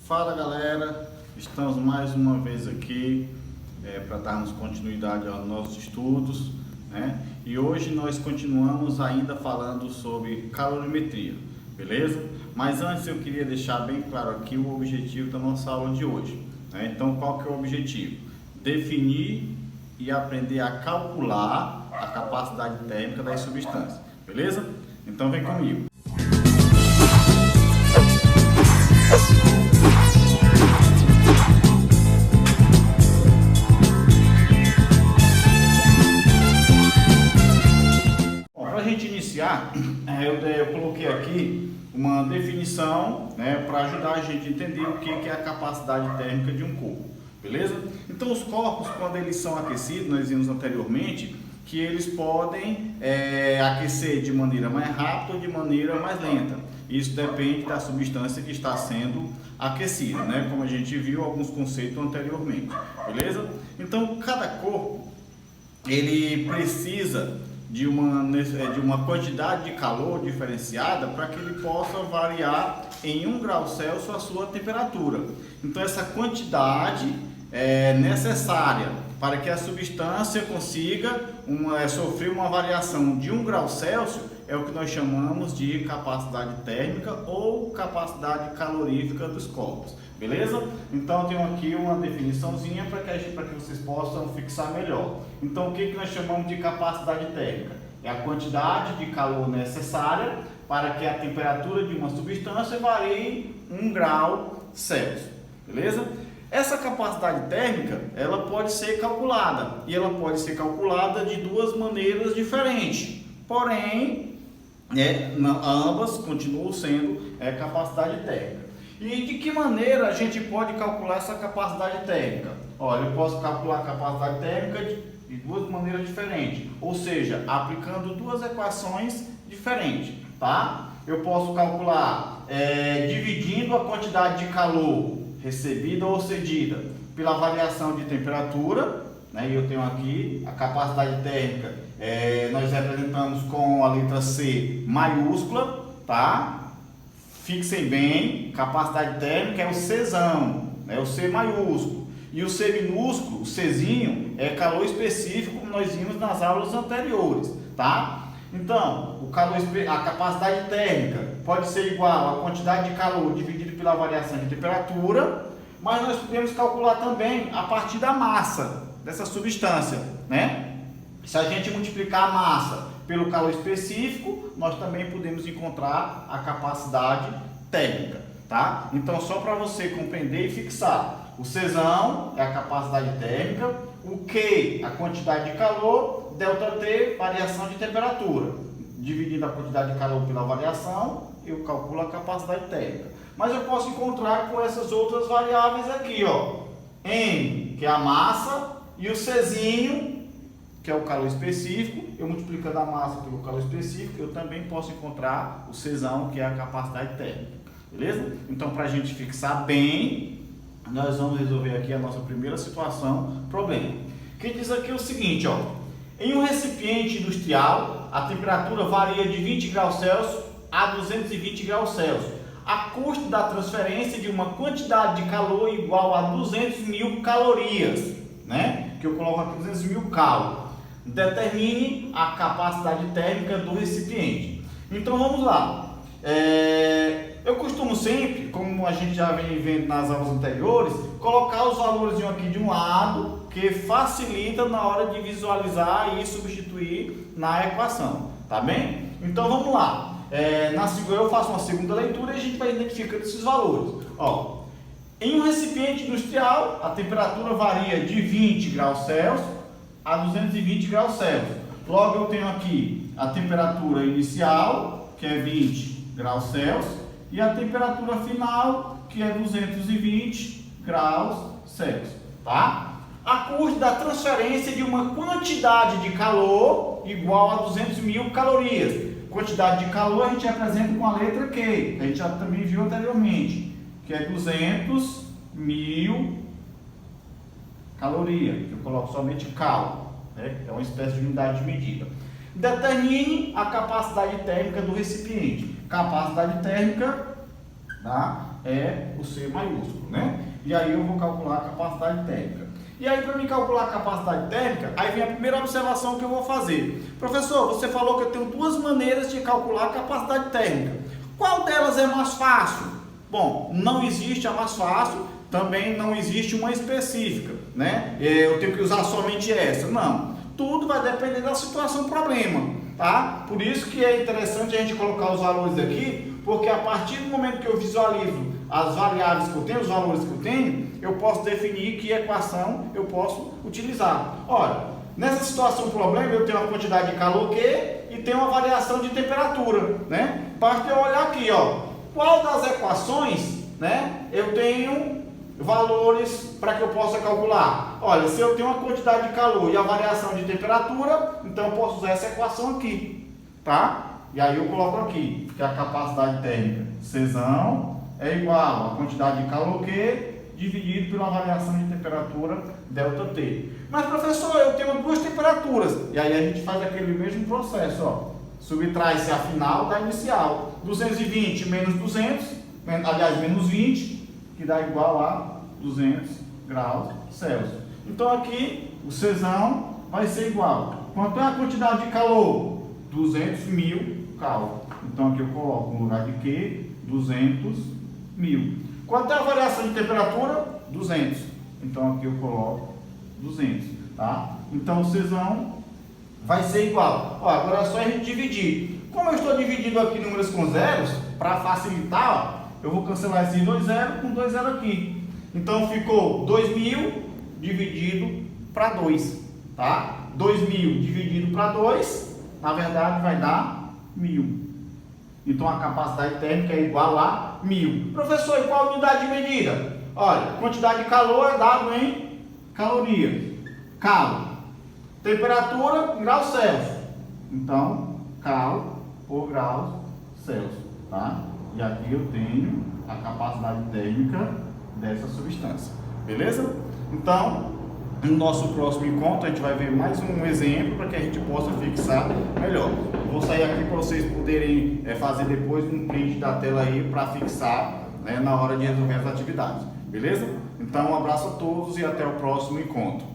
Fala galera, estamos mais uma vez aqui para darmos continuidade aos nossos estudos, né? E hoje nós continuamos ainda falando sobre calorimetria, beleza? Mas antes eu queria deixar bem claro aqui o objetivo da nossa aula de hoje, né? Então qual que é o objetivo? Definir e aprender a calcular a capacidade térmica das substâncias, beleza? Então vem comigo. Para a gente iniciar, eu coloquei aqui uma definição, né, para ajudar a gente a entender o que é a capacidade térmica de um corpo, beleza? Então os corpos, quando eles são aquecidos, nós vimos anteriormente que eles podem aquecer de maneira mais rápida ou de maneira mais lenta. Isso depende da substância que está sendo aquecida, né? Como a gente viu alguns conceitos anteriormente, beleza? Então cada corpo ele precisa de uma quantidade de calor diferenciada para que ele possa variar em 1 grau Celsius a sua temperatura. Então essa quantidade é necessária para que a substância consiga sofrer uma variação de 1 grau Celsius, é o que nós chamamos de capacidade térmica ou capacidade calorífica dos corpos, beleza? Então eu tenho aqui uma definiçãozinha para que vocês possam fixar melhor. Então o que nós chamamos de capacidade térmica? É a quantidade de calor necessária para que a temperatura de uma substância varie 1 grau Celsius, beleza? Essa capacidade térmica, ela pode ser calculada, e ela pode ser calculada de duas maneiras diferentes, porém, ambas continuam sendo capacidade térmica. E de que maneira a gente pode calcular essa capacidade térmica? Olha, eu posso calcular a capacidade térmica de duas maneiras diferentes, ou seja, aplicando duas equações diferentes, tá? Eu posso calcular dividindo a quantidade de calor recebida ou cedida pela variação de temperatura, né? E eu tenho aqui a capacidade térmica, nós representamos com a letra C maiúscula, tá? Fixem bem, capacidade térmica é o Czão, né? O C maiúsculo. E o C minúsculo, o Czinho, é calor específico, como nós vimos nas aulas anteriores, tá? Então, a capacidade térmica pode ser igual à quantidade de calor dividido pela variação de temperatura, mas nós podemos calcular também a partir da massa dessa substância, né? Se a gente multiplicar a massa pelo calor específico, nós também podemos encontrar a capacidade térmica, tá? Então, só para você compreender e fixar, o Czão é a capacidade térmica, o Q, a quantidade de calor, ΔT, variação de temperatura. Dividindo a quantidade de calor pela variação, eu calculo a capacidade térmica. Mas eu posso encontrar com essas outras variáveis aqui, ó. M, que é a massa, e o Czinho, que é o calor específico. Eu multiplicando a massa pelo calor específico, eu também posso encontrar o Czão, que é a capacidade térmica. Beleza? Então, para a gente fixar bem, nós vamos resolver aqui a nossa primeira situação, problema. Que diz aqui o seguinte, ó. Em um recipiente industrial, a temperatura varia de 20 graus Celsius a 220 graus Celsius, a custo da transferência de uma quantidade de calor igual a 200.000 calorias, né? Que eu coloco aqui 200.000 cal. Determine a capacidade térmica do recipiente. Então vamos lá. Eu costumo sempre, como a gente já vem vendo nas aulas anteriores, colocar os valores aqui de um lado, que facilita na hora de visualizar e substituir na equação, tá bem? Então vamos lá. Eu faço uma segunda leitura e a gente vai identificando esses valores. Ó, em um recipiente industrial, a temperatura varia de 20 graus Celsius a 220 graus Celsius. Logo eu tenho aqui a temperatura inicial, que é 20 graus Celsius, e a temperatura final, que é 220 graus Celsius, tá? A custo da transferência de uma quantidade de calor igual a 200.000 calorias. Quantidade de calor a gente representa com a letra Q, que a gente já também viu anteriormente, que é 200.000 calorias, que eu coloco somente cal, né? É uma espécie de unidade de medida. Determine a capacidade térmica do recipiente. Capacidade térmica, tá? é o C maiúsculo, né? E aí eu vou calcular a capacidade térmica. E aí, para me calcular a capacidade térmica, aí vem a primeira observação que eu vou fazer. Professor, você falou que eu tenho duas maneiras de calcular a capacidade térmica. Qual delas é mais fácil? Bom, não existe a mais fácil, também não existe uma específica, né? Eu tenho que usar somente essa. Não, tudo vai depender da situação do problema, tá? Por isso que é interessante a gente colocar os valores aqui, porque a partir do momento que eu visualizo as variáveis que eu tenho, os valores que eu tenho, eu posso definir que equação eu posso utilizar. Olha, nessa situação problema eu tenho uma quantidade de calor Q e tenho uma variação de temperatura, né? Basta eu olhar aqui, ó, qual das equações, né, eu tenho valores para que eu possa calcular. Olha, se eu tenho uma quantidade de calor e a variação de temperatura, então eu posso usar essa equação aqui, tá? E aí eu coloco aqui, que a capacidade térmica Czão é igual a quantidade de calor Q dividido pela variação de temperatura ΔT. Mas, professor, eu tenho duas temperaturas. E aí a gente faz aquele mesmo processo, ó. Subtrai-se a final da inicial. 220 menos 200, aliás, menos 20, que dá igual a 200 graus Celsius. Então aqui o Czão vai ser igual. Quanto é a quantidade de calor? 200.000 cal. Então aqui eu coloco no lugar de Q, 200.000. Quanto é a variação de temperatura? 200. Então aqui eu coloco 200, tá? Então o Czão vai ser igual. Ó, agora é só a gente dividir. Como eu estou dividindo aqui números com zeros, para facilitar, ó, eu vou cancelar esses dois zeros com dois zeros aqui. Então ficou 2.000 dividido para 2, tá? 2.000 dividido para 2, na verdade vai dar 1.000. Então a capacidade térmica é igual a 1.000. Professor, e qual a unidade de medida? Olha, quantidade de calor é dado em calorias. Cal. Temperatura em graus Celsius. Então, cal por graus Celsius, tá? E aqui eu tenho a capacidade térmica dessa substância. Beleza? Então, no nosso próximo encontro a gente vai ver mais um exemplo para que a gente possa fixar melhor. Eu vou sair aqui para vocês poderem fazer depois um print da tela aí para fixar, né, na hora de resolver as atividades. Beleza? Então um abraço a todos e até o próximo encontro.